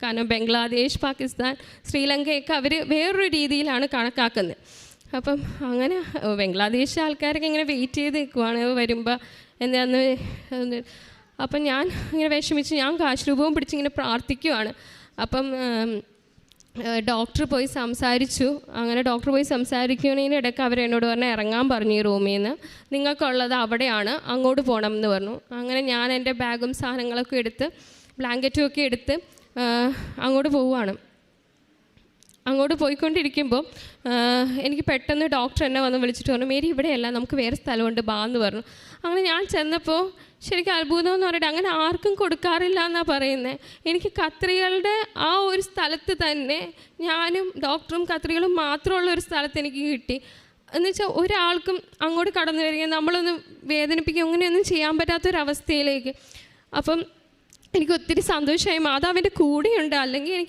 കാരണം ബംഗ്ലാദേശ്, പാകിസ്ഥാൻ, ശ്രീലങ്കയൊക്കെ അവർ വേറൊരു രീതിയിലാണ് കണക്കാക്കുന്നത്. അപ്പം അങ്ങനെ ബംഗ്ലാദേശ് ആൾക്കാരൊക്കെ ഇങ്ങനെ വെയിറ്റ് ചെയ്ത് നിൽക്കുവാണ് വരുമ്പോൾ എന്താന്ന്. അപ്പം ഞാൻ ഇങ്ങനെ വിഷമിച്ച് ഞാൻ കാശ് രൂപവും പിടിച്ചിങ്ങനെ പ്രാർത്ഥിക്കുവാണ്. അപ്പം ഡോക്ടർ പോയി സംസാരിച്ചു. അങ്ങനെ ഡോക്ടർ പോയി സംസാരിക്കുന്നതിന് ഇടയ്ക്ക് അവരെന്നോട് പറഞ്ഞാൽ ഇറങ്ങാൻ പറഞ്ഞു ഈ റൂമിൽ നിന്ന്, നിങ്ങൾക്കുള്ളത് അവിടെയാണ്, അങ്ങോട്ട് പോകണം എന്ന് പറഞ്ഞു. അങ്ങനെ ഞാൻ എൻ്റെ ബാഗും സാധനങ്ങളൊക്കെ എടുത്ത് ബ്ലാങ്കറ്റും ഒക്കെ എടുത്ത് അങ്ങോട്ട് പോവുകയാണ്. അങ്ങോട്ട് പോയിക്കൊണ്ടിരിക്കുമ്പോൾ എനിക്ക് പെട്ടെന്ന് ഡോക്ടർ എന്നെ വന്ന് വിളിച്ചിട്ട് പറഞ്ഞു, മേരി ഇവിടെയല്ല, നമുക്ക് വേറെ സ്ഥലമുണ്ട്, ബാ എന്ന് പറഞ്ഞു. അങ്ങനെ ഞാൻ ചെന്നപ്പോൾ ശരിക്കും അത്ഭുതം എന്ന് പറഞ്ഞിട്ട് അങ്ങനെ ആർക്കും കൊടുക്കാറില്ല എന്നാണ് പറയുന്നത്. എനിക്ക് കത്രികളുടെ ആ ഒരു സ്ഥലത്ത് തന്നെ ഞാനും ഡോക്ടറും കത്രികളും മാത്രമുള്ള ഒരു സ്ഥലത്ത് എനിക്ക് കിട്ടി. എന്നുവെച്ചാൽ ഒരാൾക്കും അങ്ങോട്ട് കടന്നു വരികയും നമ്മളൊന്ന് വേദനിപ്പിക്കുകയും അങ്ങനെയൊന്നും ചെയ്യാൻ പറ്റാത്തൊരവസ്ഥയിലേക്ക്. അപ്പം എനിക്ക് ഒത്തിരി സന്തോഷമായി. മാതാവിൻ്റെ കൂടെയുണ്ട്, അല്ലെങ്കിൽ എനിക്ക്